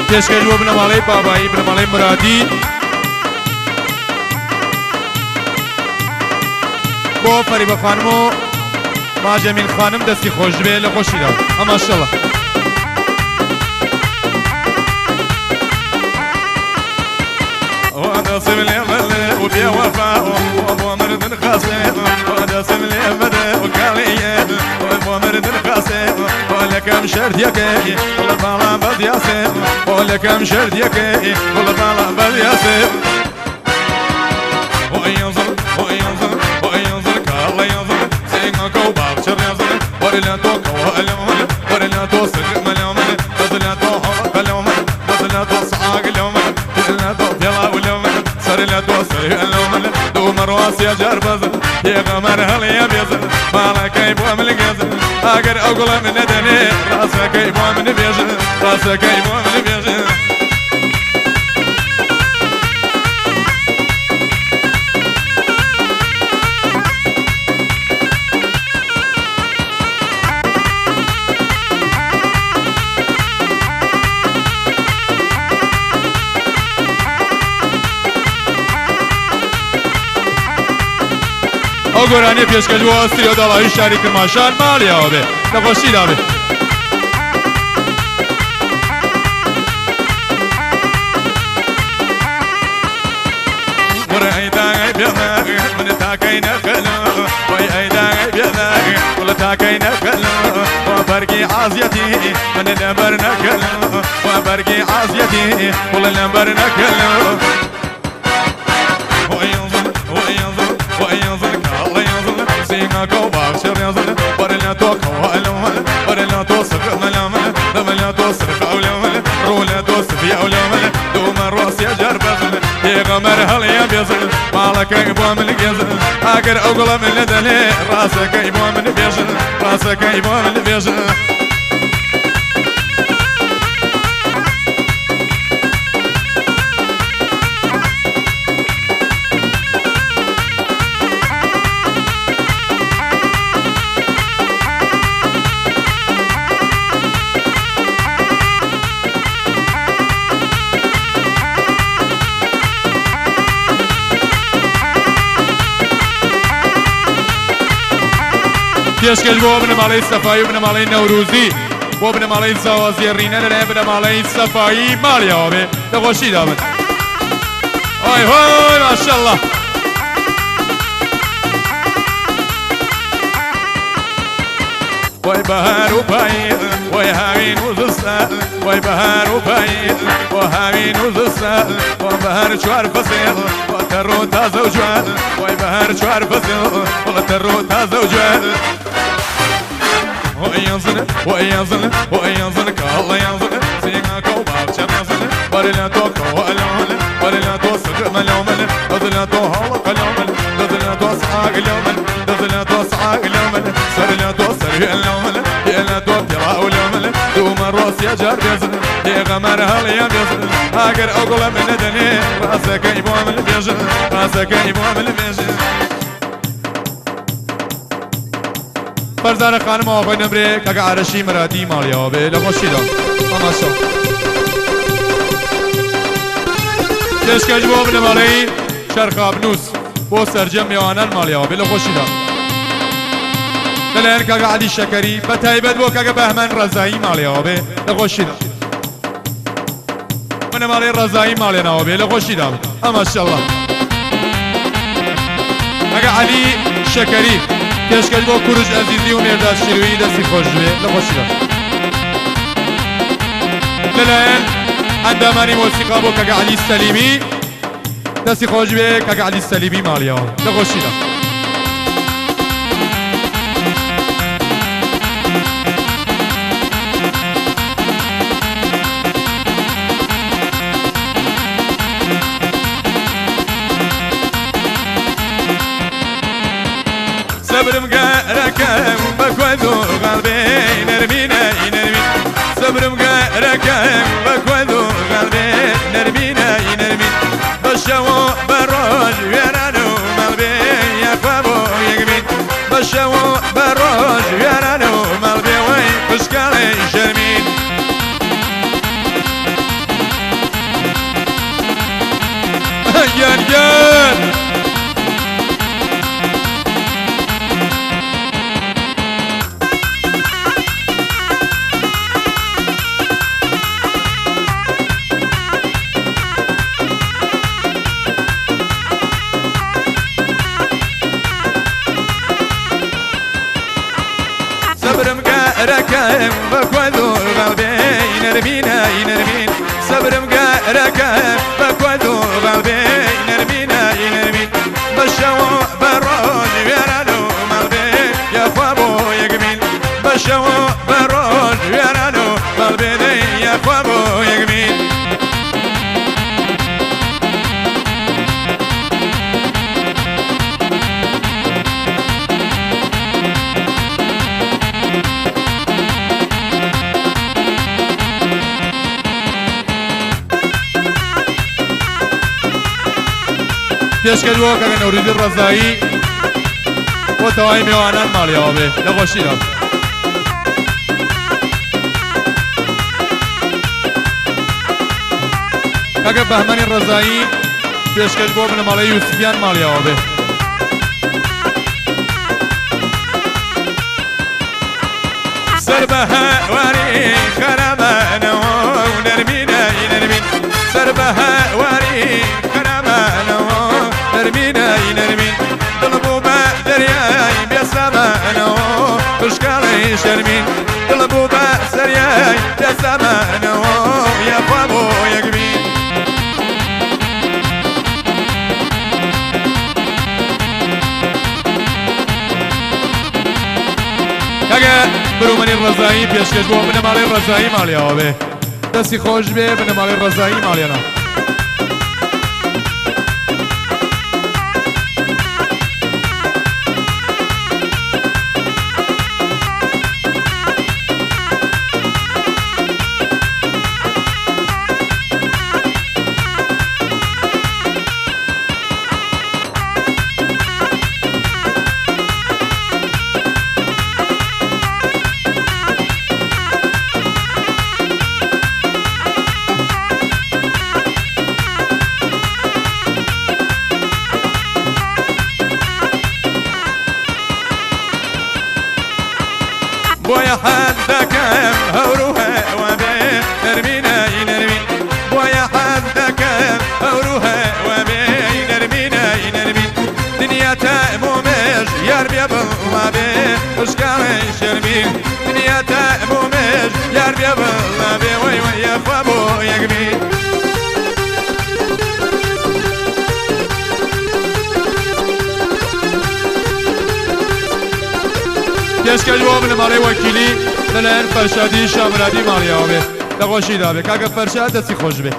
پێشکەش بۆ بنەماڵەی بابایی بنەماڵەی مرادی بۆ فەریبە خانم و ماجەمین خانم دەستی خۆش بێ لە خۆشیدا ئەماشەڵە ودسم لي مدى وبي وفاء وابو مرد خاصم ودسم لي مدى وقالي وابو مرد خاصم ولكم شرط يكي ولا بالا بد ياسم ولكم شرط يكي ولا بالا بد ياسم وينظر وينظر وينظر كالله ينظر سينك وبابشر ينظر ورلا توك والمن ورلا توسق ملومن ورلا توحق اليومن ورلا توصعق اليومن ورلا توطيلا واليومن لا توصل اللومن دو مرواس يا جربز يا غمر هل يا بيزن مالك كيف ومن الجزن اقر اقول من ندني راسك كيف ومن بيزن راسك كيف ومن بيزن ئەو گۆرانیە پێشکەش بۆ ئەستری و داڵاوی شاری کرماشان ماڵیاوە بێ لە خۆشیدا بێ وەرە ئەیداغی بێداغ من تاکەی نەکەلو وەی ئەیداغی بێداغ وڵە تاکەی نەکەلو وە بەرگی عازیەتی من لەبەر نەکەلو وە بەرگی عازیەتی وڵە لەبەر نەکەلو وينظر كالله ينظر سينك وبابشر ينظر ورلا توك والمن ورلا توصف ملامن لا توصف اولمن رولا توصف يا اولمن دوم الراس يا جربزن يا غمر هل يا بيزن مالك يبو من الجزن اقر اقول من لدني راسك يبو من بيزن راسك يبو من بيزن پێشکەش بۆ بنەماڵەی سەفایی و بنەماڵەی نەوروزی بۆ بنەماڵەی زاوازێڕینە لەلایەن بنەماڵەی سەفایی ماڵیاوە بێ لە خۆشیدا بن ئۆی هۆی ماشەڵڵا وای بهار و پاییز وای هاوین و زستان وای بهار و پاییز و هاوین و زستان و بهار چوار فصل و ترو تازه و جوان وای بهار چوار فصل و ترو تازه و جوان وينزل كالله ينزل سينك وبابشر ينزل ورلا توك والمن ورلا توصق ملومن ورلا توحق اليومن ورلا توصعق اليومن ورلا توصعق اليومن سرلا توصر اليومن يلا توطيلا واليومن دوم الراس يا جار يزن يا غمر هل يا بيزن اقر اقول من ندني راسك يبو من بيزن راسك يبو من بيزن فەرزانە خانم ئاوای نەمرێ کاکە عارەشی مرادی ماڵیاوە بێ لە خۆشیدا ئەماشە پێشکەش بۆ بنەماڵەی شەرخابنووس بۆ سەرجەم میوانان ماڵیاوە بێ لە خۆشیدا لەلایەن کاکە عەلی شەکەری بە تایبەت بۆ کاکە بەهمەن ڕەزایی ماڵیاوە بێ لە خۆشیدا بنەماڵەی ڕەزایی ماڵێناوە بێ لە خۆشیدا ئەماشەڵڵا کاکە عەلی شەکەری پێشکەش بۆ کوڕژ ئەزیزی و مێرداد شیروی دەستی خۆش بێ لە خۆشیدا لەلایەن ئەندامانی مۆسیقا بۆ کاکە عەلی سەلیمی دەستی خۆش بێ کاکە عەلی سەلیمی ماڵیاوە لە خۆشیدا صبرم قاركم بكوذو قلبي نرمينا ينرمين صبرم قاركم بكوذو قلبي نرمينا ينرمين بشوا بروج يرانو ملبي يا فابو يقمين بشوا بروج يرانو ملبي وين بسكالي شرمين صبرم قارك بكودو قلبي نرمينا ينرمين بشو برود يرانو قلبي يا خوابو يقمين بشو برود يرانو قلبي يا خوابو يقمين پێشکەش بۆ کەگە نەوریدی ڕەزایی بۆ تەواوی میوانان ماڵیەوە بێ لە خۆشیدا کەگە بەهمەنی ڕەزایی پێشکەش بۆ بنەماڵەی یوسفیان ماڵیەوە بێ سر بهواري خربانه ونرمينا ينرمين سر بهواري خربانه نرمينا ينرمين طلبوا بدرياي بيسمانه بشكالي شرمين طلبوا بدرياي بيسمانه يا بابو يا قبيل کەگە برومەنی ڕەزایی پێشکەش بۆ بنەماڵەی ڕەزایی ماڵیەوە بێ دەستی خۆش بێ بنەماڵەی ڕەزایی ماڵێنە بويا حدك هوروها وبين نرمينا ينرمين بويا حدك هوروها وبين نرمينا ينرمين دنيا تأمومش يربي بالله بيه وشكاوي شرمين دنيا تأمومش يربي بالله بيه وي وي يا فابو يا قبيل پێشکەش بۆ بنەماڵەی وەکیلی لەلایەن فەرشادی شامرادی ماڵیەوە بێ لە خۆشیدا بێ کاکە فەرشاد دەستی خۆش بێ